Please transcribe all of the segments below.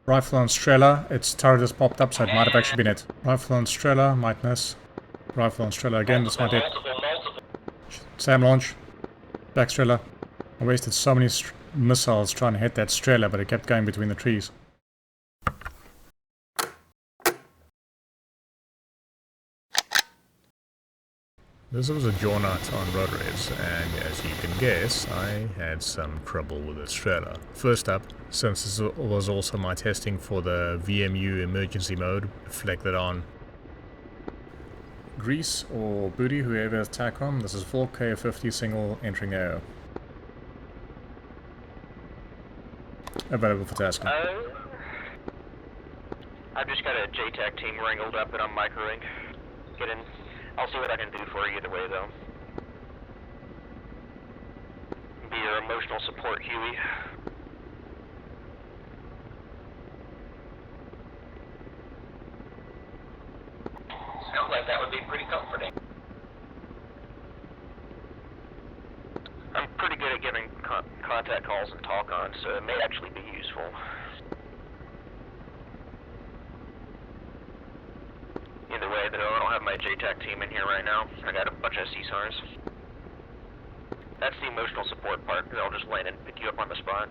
Rifle on Strela. Its turret has popped up, so it might have actually been it. Rifle on Strela. Might miss. Rifle on Strela again. This might hit. Sam launch. Back Strela. I wasted so many missiles trying to hit that Strela, but it kept going between the trees. This was a draw night on Rotorheads, and as you can guess, I had some trouble with the Strela. First up, since this was also my testing for the VMU emergency mode, flicked it on. Grease or Booty, whoever has TACOM, this is 4K50 single entering AO. Available for tasking. I've just got a JTAC team wrangled up and I'm microing. Get in. I'll see what I can do for you either way, though. Be your emotional support, Huey. Sounds like that would be pretty comforting. I'm pretty good at giving contact calls and talk-ons, so it may actually be useful. Either way, though, I don't have my JTAC team in here right now. I got a bunch of CSARs. That's the emotional support part, because I'll just land and pick you up on the spot.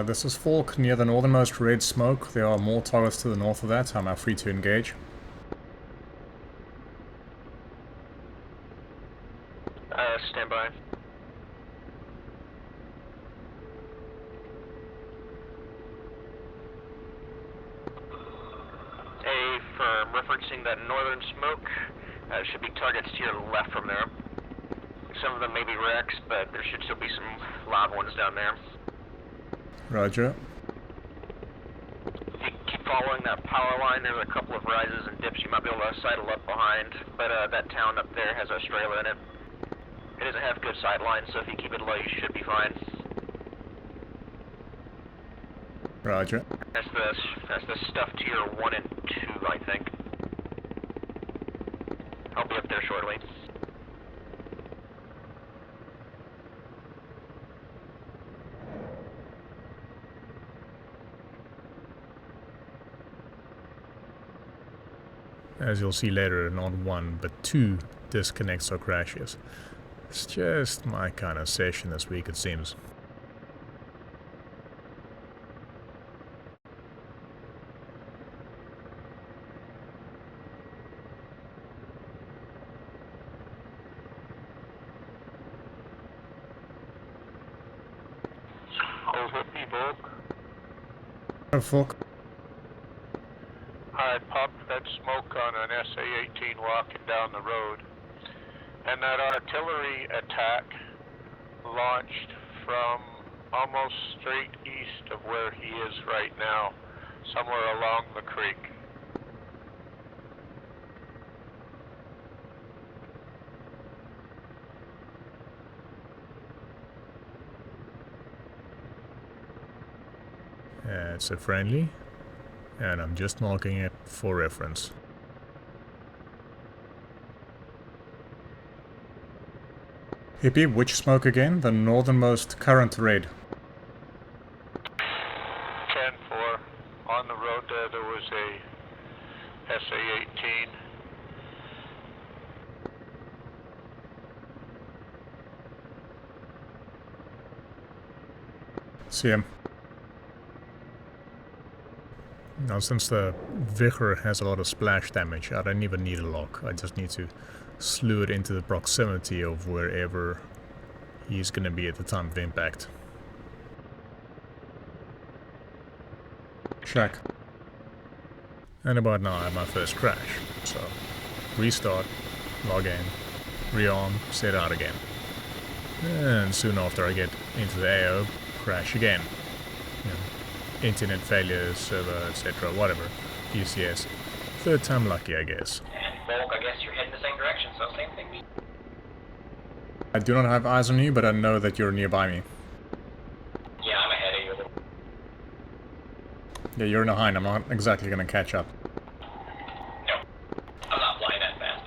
This is Falk near the northernmost red smoke. There are more targets to the north of that. I'm now free to engage. Stand by. Firm. Referencing that northern smoke, should be targets to your left from there. Some of them may be wrecks, but there should still be some live ones down there. Roger. If you keep following that power line, there's a couple of rises and dips you might be able to sidle up behind, but that town up there has a Strela in it. It doesn't have good sight lines, so if you keep it low, you should be fine. Roger. That's the stuff to your 1 and 2, I think. I'll be up there shortly. As you'll see later, not 1 but 2 disconnects or crashes. It's just my kind of session this week, it seems. Fuck. I popped that smoke on an SA-18 walking down the road, and that artillery attack launched from almost straight east of where he is right now, somewhere along the creek. It's a friendly, and I'm just marking it for reference. Hippie, which smoke again? The northernmost current red. 10-4. On the road there was a SA-18. See him. Now, since the Vicar has a lot of splash damage, I don't even need a lock. I just need to slew it into the proximity of wherever he's going to be at the time of impact. Shack. And about now I have my first crash. So, restart, log in, rearm, set out again. And soon after I get into the AO, crash again. You know, internet failures, server, etc., whatever. PCS. Third time lucky, I guess. And Volk, I guess you're heading the same direction, so same thing. I do not have eyes on you, but I know that you're nearby me. Yeah, I'm ahead of you a little. Yeah, you're in a hind. I'm not exactly going to catch up. No, I'm not flying that fast.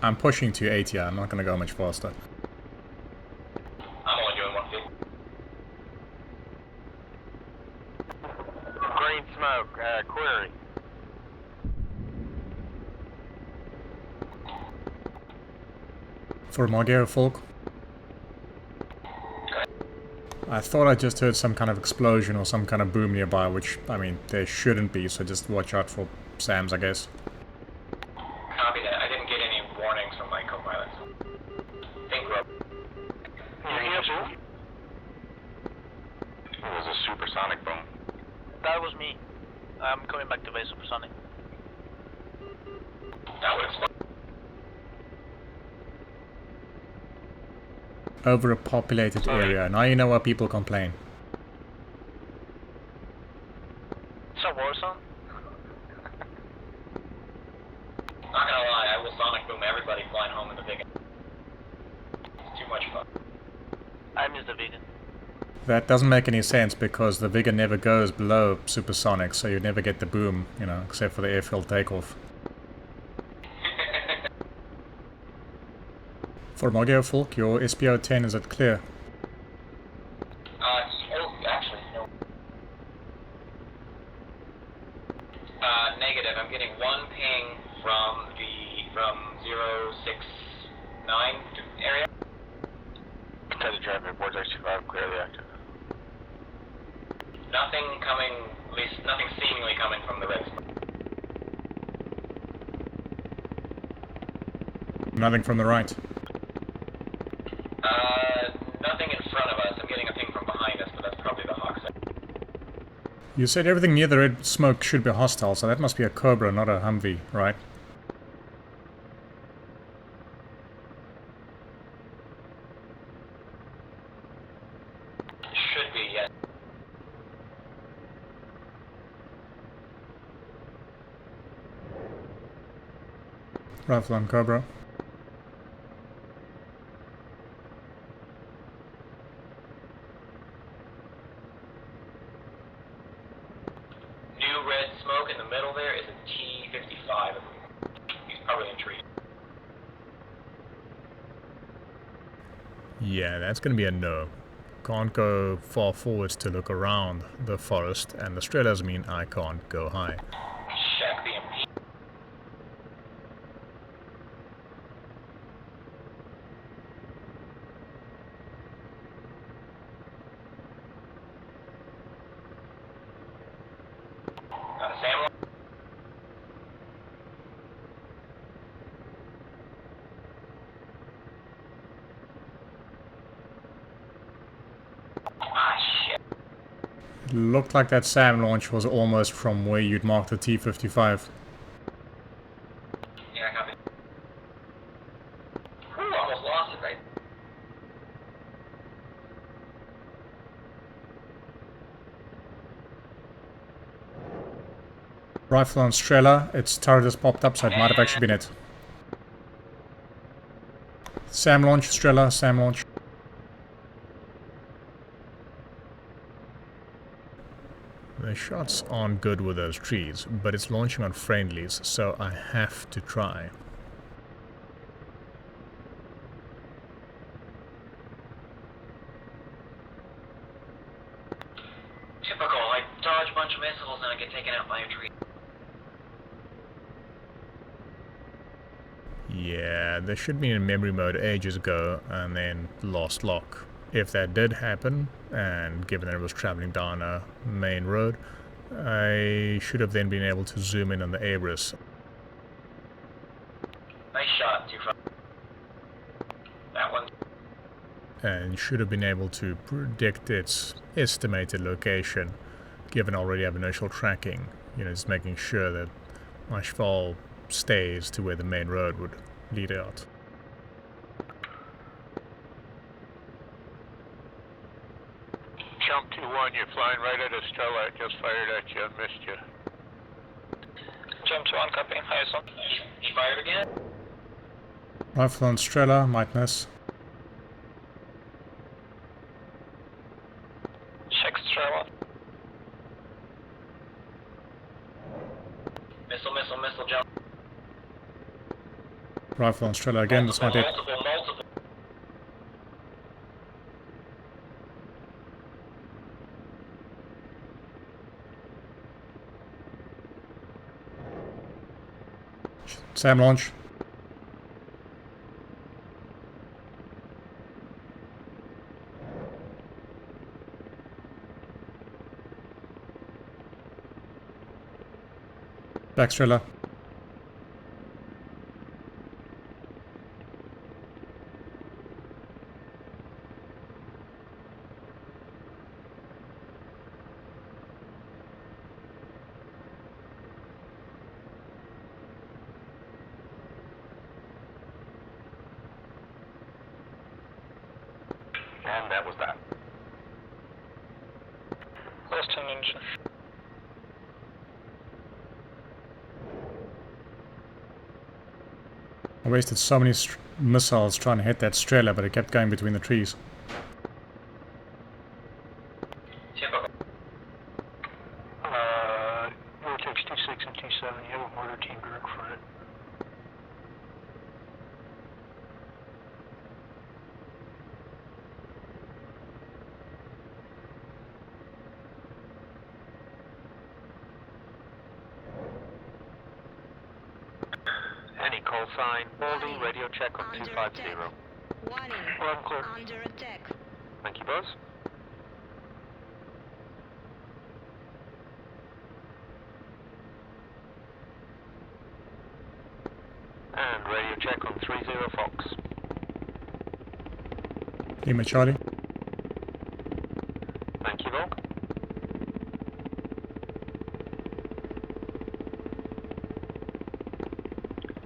I'm pushing to 80. I'm not going to go much faster. I'm only doing 150. green smoke, query. For Margera Folk. I thought I just heard some kind of explosion or some kind of boom nearby, which, I mean, there shouldn't be, so just watch out for SAMs, I guess. Copy that. I didn't get any warnings from my co-pilots. Think we're up. It was a supersonic boom. That was me. I'm coming back to base supersonic. That would explain. Over a populated area. Now you know why people complain. It's a war zone. Not gonna lie, I will sonic boom everybody flying home in the Vegan. It's too much fun. I miss the vegan. That doesn't make any sense because the Vigor never goes below supersonic, so you never get the boom, you know, except for the airfield takeoff. For Margera Folk, your SPO-10 is it clear? Oh, actually, no. Negative. I'm getting one ping from 069 area. Try to drive reports I survived, clearly active. Nothing coming, at least nothing seemingly coming from the red smoke. Nothing from the right. Nothing in front of us. I'm getting a ping from behind us, but that's probably the Hawk side. You said everything near the red smoke should be hostile, so that must be a Cobra, not a Humvee, right? Should be, yes. Rifle on Cobra. New red smoke in the middle there is a T-55. He's probably in trees. Yeah, that's gonna be a no. Can't go far forwards to look around the forest, and the Strelas mean I can't go high. Check the MP. Got a Sam. Ah, shit. It looked like that SAM launch was almost from where you'd marked the T-55. Yeah, copy. Ooh, almost lost it, right? Rifle on Strela, its turret has popped up, so it might have actually been it. SAM launch, Strela, SAM launch. The shots aren't good with those trees, but it's launching on friendlies, so I have to try. Typical. I dodge a bunch of missiles and I get taken out by a tree. Yeah, there should be in memory mode ages ago, and then lost lock. If that did happen, and given that it was traveling down a main road, I should have then been able to zoom in on the Abris. Nice shot, too far. That one. And should have been able to predict its estimated location, given I already have initial tracking. You know, just making sure that my Shval stays to where the main road would lead out. Jump 2-1, you're flying right at a Strela. It just fired at you and missed you. Jump to copy. Highest on. He fired again? Rifle on Strela, might miss. Check Strela. Missile, missile, missile, jump. Rifle on Strela again, this might hit. Multiple. Sam launch. Back Strela. And that was that. Lost an engine. I wasted so many missiles trying to hit that Strela, but it kept going between the trees. Typical. Vortex T6 and T7, you have a mortar team direct for it. Any call sign, Baldy, radio check on 250. Warning. Well, I'm clear. Under attack. Thank you, Buzz. And radio check on 30 Fox. Lima Charlie. Thank you, Volk.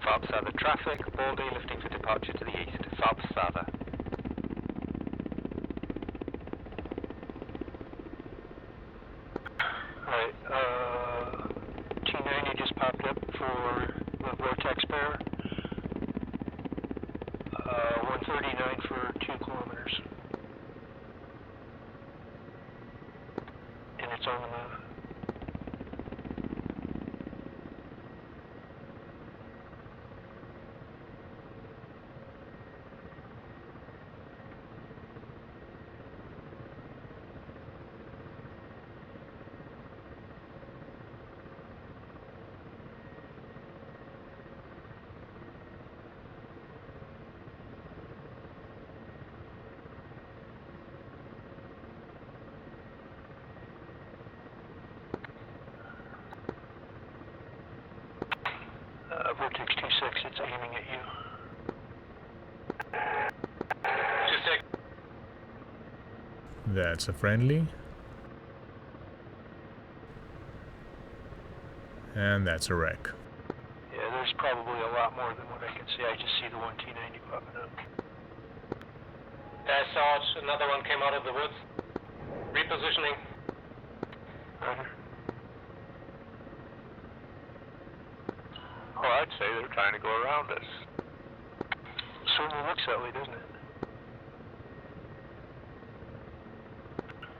Farb Sather traffic, Baldy lifting for departure to the east. Farb Sather. Alright, T90 just popped up for the Vortex pair. 139 for 2 kilometers. And it's on the move. Vortex T6, it's aiming at you. 26. That's a friendly. And that's a wreck. Yeah, there's probably a lot more than what I can see. I just see the one T90 popping up. I saw it. Another one came out of the woods. Repositioning. Roger. Oh, I'd say they're trying to go around us. Certainly looks that way, doesn't it?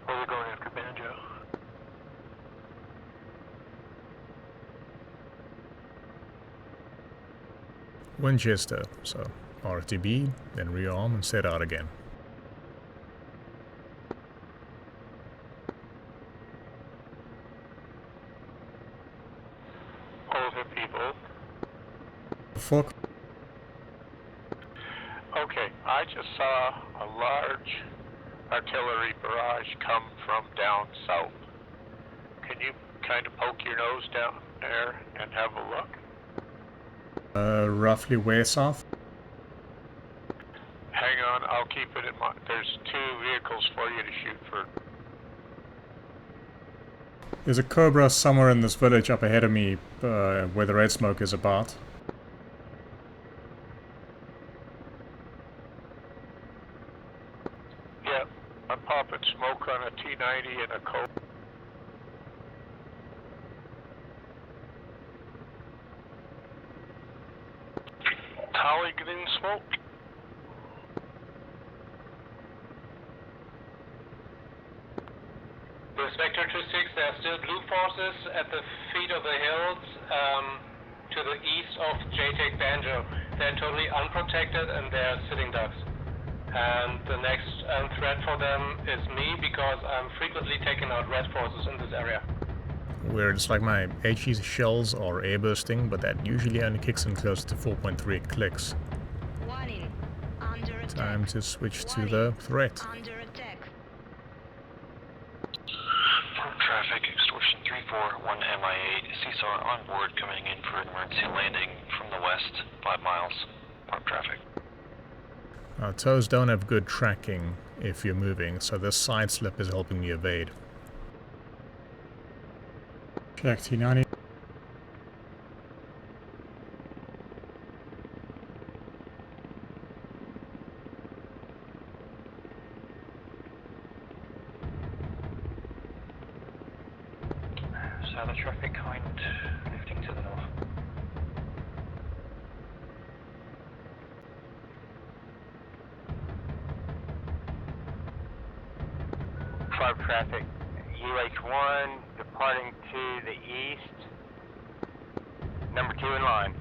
Or they're going after Banjo. Winchester, so RTB, then rearm and set out again. Hold it, people. Fuck. Okay, I just saw a large artillery barrage come from down south. Can you kind of poke your nose down there and have a look? Roughly where south? Hang on, I'll keep it in mind. There's 2 vehicles for you to shoot for. There's a Cobra somewhere in this village up ahead of me, where the red smoke is about. Yeah, I'm popping smoke on a T90 and a Cobra. Tolly green smoke. With Vector 2-6, there are still blue forces at the feet of the hills to the east of JTAC Banjo. They're totally unprotected and they're sitting ducks. And the next threat for them is me because I'm frequently taking out red forces in this area. where it's like my HE shells are airbursting, but that usually only kicks in close to 4.3 clicks. Warning. Under attack. Time to switch to Warning. the threat. Under attack. Firm traffic, extortion 341 MI8, Seesaw on board coming in for an emergency landing from the west, 5 miles. Firm traffic. Toes don't have good tracking if you're moving, so this side slip is helping me evade. Check T90. Southern traffic kind lifting to the north. Farm traffic, UH1 departing to the east. Number 2 in line.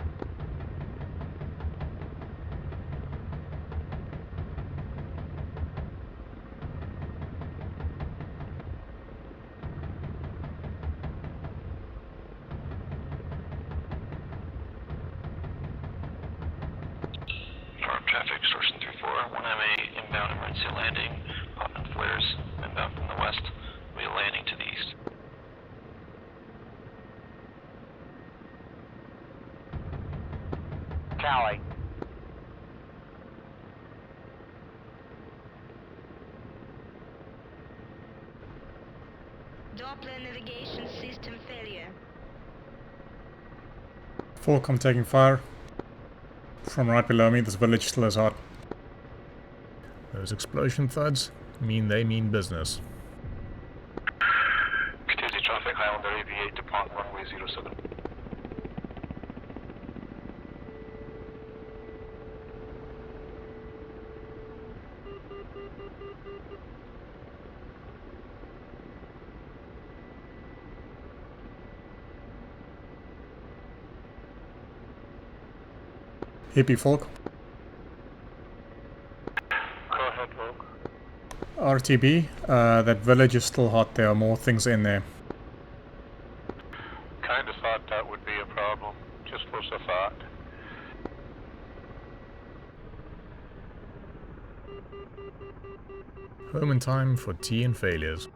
Farm traffic, extortion 341 MA, inbound emergency landing, popping flares, inbound from the west, we are landing to the east. Cali. Doppler navigation system failure. Falk, I'm taking fire. From right below me, this village still is hot. Those explosion thuds mean business. Contingency traffic, Highlander AV8, depart runway 07. Hippie Falk. Go ahead, Luke. RTB, that village is still hot. There are more things in there. Kinda thought that would be a problem. Just was a thought. Home in time for tea and failures.